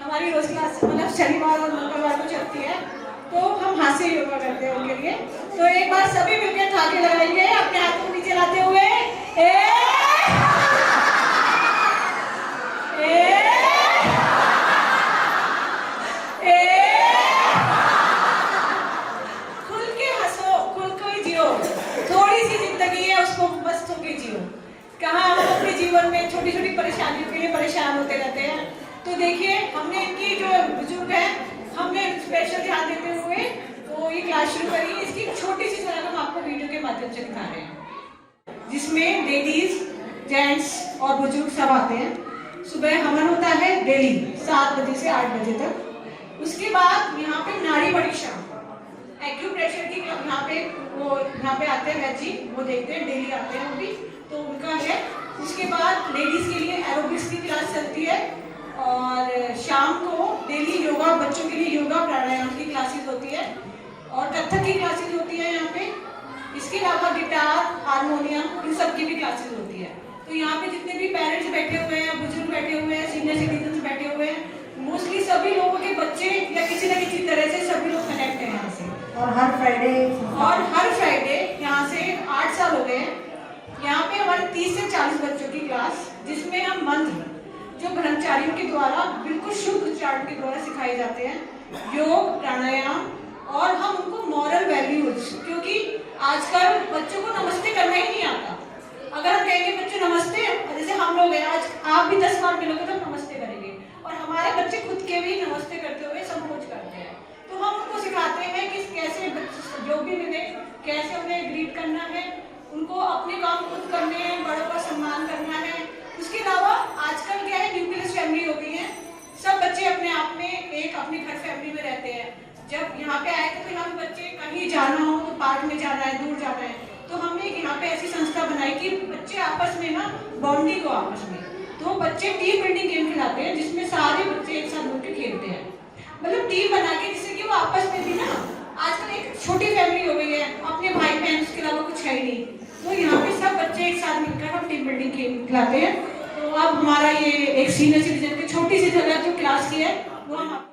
हमारी रोज क्लास मतलब शनिवार और मंगलवार को चलती है, तो हम हास्य योगा करते हैं उनके लिए। तो एक बार सभी मिलकर ठाके लगाएंगे अपने हाथ को नीचे लाते हुए, खुल के हंसो, खुल के जियो, थोड़ी सी जिंदगी है उसको मस्त होके जियो। कहाँ हम अपने जीवन में छोटी छोटी परेशानियों के लिए परेशान होते रहते हैं। तो देखिए, हमने इनकी जो बुजुर्ग है, हमने स्पेशल ध्यान देते हुए तो ये क्लास शुरू करी। इसकी छोटी सी झलक हम आपको वीडियो के माध्यम से दिखा रहे हैं, जिसमें लेडीज, जेंट्स और बुजुर्ग सब आते हैं। सुबह हवन होता है डेली 7 बजे से 8 बजे तक। उसके बाद यहाँ पे नाड़ी बड़ी शाम, एक्यूप्रेशर की यहाँ पे आते हैं वैद जी, वो देखते हैं, डेली आते हैं वो भी, तो उनका है। उसके बाद लेडीज के लिए एरोबिक्स की क्लास चलती है, और शाम को डेली योगा, बच्चों के लिए योगा प्राणायाम की क्लासेस होती है, और कथक की क्लासेस होती है यहाँ पे। इसके अलावा गिटार, हारमोनियम, इन सब की भी क्लासेस होती है। तो यहाँ पे जितने भी पेरेंट्स बैठे हुए हैं, बुजुर्ग बैठे हुए हैं, सीनियर सिटीजन बैठे हुए हैं, मोस्टली सभी लोगों के बच्चे या किसी न किसी तरह से सभी लोग कनेक्ट हैं यहाँ से।
और हर फ्राइडे यहाँ से 8 साल हो गए हैं। यहाँ पे हमारे 30 से 40 बच्चों की क्लास, जिसमें हम मंत्र जो ब्रह्मचारियों के द्वारा बिल्कुल शुद्ध उच्चारण के द्वारा सिखाए जाते हैं, योग, प्राणायाम, और हम उनको मॉरल वैल्यूज, क्योंकि आजकल बच्चों को नमस्ते करना ही नहीं आता। अगर हम कहेंगे बच्चों नमस्ते,
आप भी 10 बार मिलोगे तो नमस्ते करेंगे, और हमारे बच्चे खुद के भी नमस्ते करते हुए संकोच करते हैं। तो हम उनको सिखाते हैं कि कैसे जो भी मिले कैसे उन्हें ग्रीट करना है, उनको अपने काम खुद करने हैं, बड़ों का सम्मान करना है। उसके अलावा आजकल क्या है, न्यूक्लियस फैमिली हो गई है, सब बच्चे अपने आप में एक अपनी घर फैमिली में रहते हैं। जब यहाँ पे आए थे तो यहाँ पे बच्चे कहीं जाना हो तो पार्क में जाना है, दूर जाना है, तो हमने यहाँ पे ऐसी संस्था बनाई कि बच्चे आपस में ना बॉन्डिंग हो आपस में। तो बच्चे टीम बिल्डिंग गेम खिलाते हैं जिसमें सारे बच्चे एक साथ मिलकर खेलते हैं, मतलब टीम बना के, जिससे कि वो आपस में भी ना, आजकल एक छोटी फैमिली हो गई है, अपने भाई बहन उसके अलावा कुछ है ही नहीं, तो यहाँ पे सब बच्चे एक साथ मिलकर हम टीम बिल्डिंग गेम खिलाते हैं। तो अब हमारा ये एक सीनियर सिटीजन की छोटी सी जगह जो क्लास की है वो हम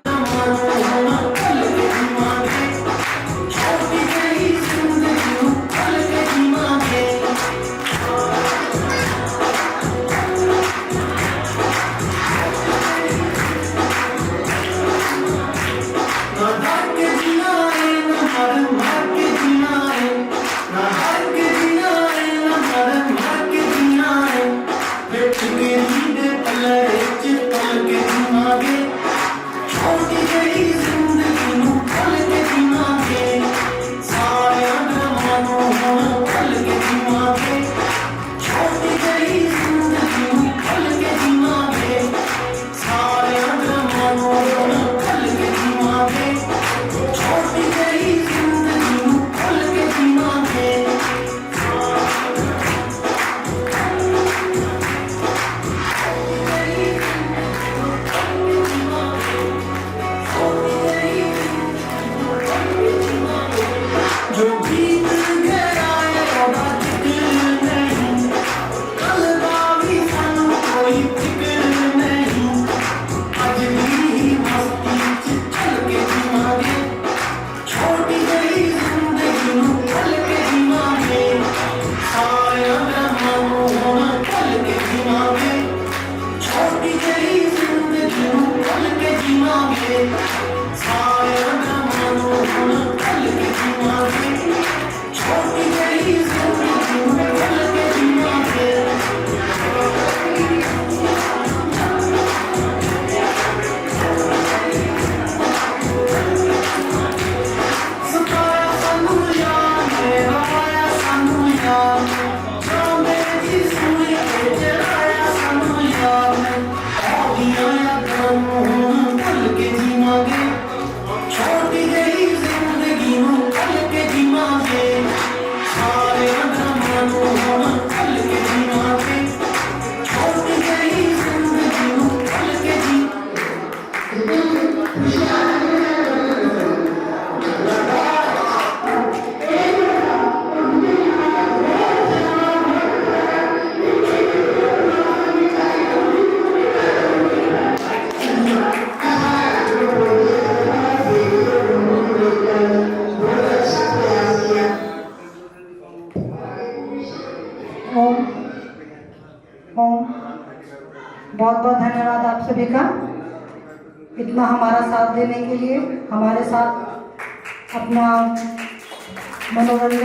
बहुत बहुत धन्यवाद आप सभी का, इतना हमारा साथ देने के लिए, हमारे साथ अपना मनोरंजन